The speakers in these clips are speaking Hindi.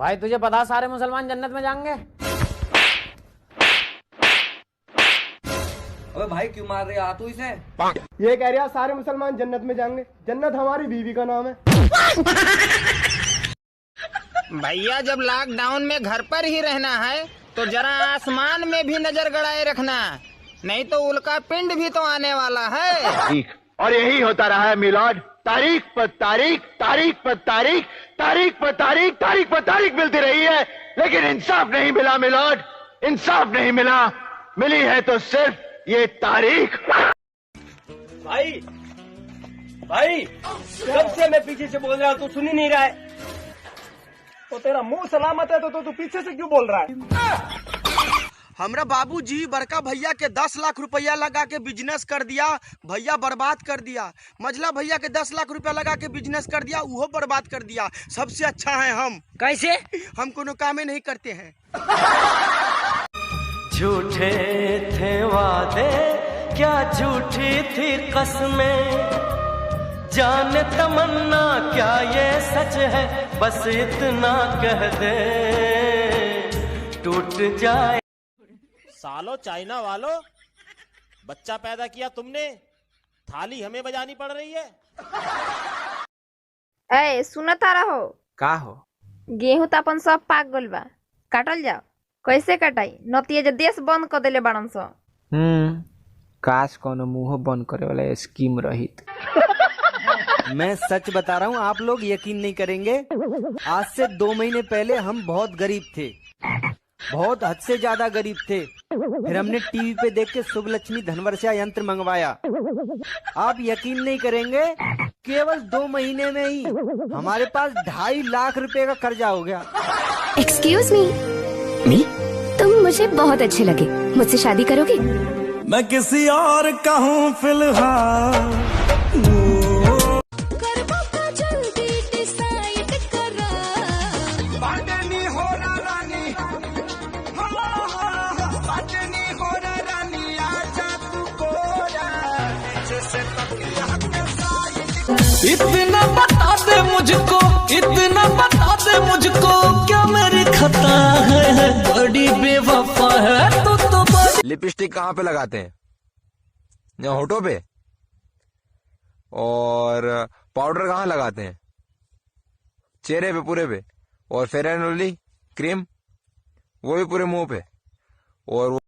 भाई तुझे पता सारे मुसलमान जन्नत में जाएंगे? अबे भाई क्यों मार रहे आ तू इसे? ये कह रहा सारे मुसलमान जन्नत में जाएंगे। जन्नत हमारी बीवी का नाम है। भैया जब लॉकडाउन में घर पर ही रहना है तो जरा आसमान में भी नजर गड़ाए रखना, नहीं तो उल्का पिंड भी तो आने वाला है। और यही होता रहा है मिलाद, तारीख पर तारीख, तारीख पर तारीख, तारीख पर तारीख, तारीख पर तारीख मिलती रही है, लेकिन इंसाफ नहीं मिला मिलाद, इंसाफ नहीं मिला। मिली है तो सिर्फ ये तारीख। भाई भाई कब से मैं पीछे से बोल रहा हूँ, तू सुन ही नहीं रहा है। तो तेरा मुंह सलामत है तो तू पीछे से क्यों बोल रहा है? हमरा बाबूजी बड़का भैया के 10 लाख रुपया लगा के बिजनेस कर दिया, भैया बर्बाद कर दिया। मझला भैया के 10 लाख रुपया लगा के बिजनेस कर दिया, वो बर्बाद कर दिया। सबसे अच्छा है हम। कैसे? हम कोनो कामे नहीं करते हैं। झूठे थे वादे, क्या झूठी थी कसमें, जाने तमन्ना क्या ये सच है, बस इतना कह दे टूट जाए। सालो चाइना वालों, बच्चा पैदा किया तुमने, थाली हमें बजानी पड़ रही है। ए सुनता रहो का हो? गेहूं तो अपन सब पाक गल बा, काटल जाओ। कैसे कटाई? नतिया जे देश बंद कर देले बाड़न सो। काश कोनो मुंह बंद करे वाला स्कीम रहित। मैं सच बता रहा हूँ, आप लोग यकीन नहीं करेंगे। आज से 2 महीने पहले हम बहुत गरीब थे, बहुत हद से ज्यादा गरीब थे। फिर हमने टीवी पे देख के शुभ लक्ष्मी धनवर्षा यंत्र मंगवाया। आप यकीन नहीं करेंगे, केवल 2 महीने में ही हमारे पास 2.5 लाख रुपए का कर्जा हो गया। एक्सक्यूज मी, तुम मुझे बहुत अच्छे लगे, मुझसे शादी करोगे? मैं किसी और का हूँ फिलहाल। इतना बता दे मुझको, इतना बता दे मुझको, क्या मेरी खता है, बड़ी बेवफा है तो बड़ी। लिपस्टिक कहाँ पे लगाते हैं? या होठों पे? और पाउडर कहाँ लगाते हैं? चेहरे पे पूरे पे। और फेयर एंड लवली क्रीम वो भी पूरे मुंह पे। और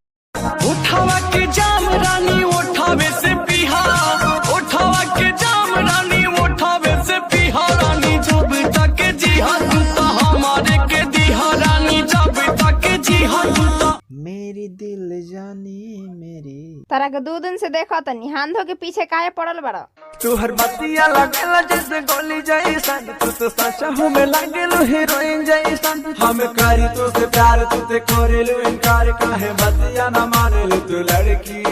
उठावा के जाम रानी उठावे से पीहा, उठावा के जाम रानी उठावे से पीहा रानी, जब तक जी हाँ तू हमारे के दिहा रानी, जब तक जी हाँ तू। मेरी दिल जानी मेरी। तारा के 2 दिन से देखा तनी हांधो के पीछे काहे पड़ल बड़ा। तू हर बतिया लगेला जैसे गोली जैसन, तू तो सचा हूँ मैं लगेलू हीरोइन जैसन। हम करी तो से प्यार, तू ते करेलू इनकार, काहे बतिया न मानेलू तू लड़की।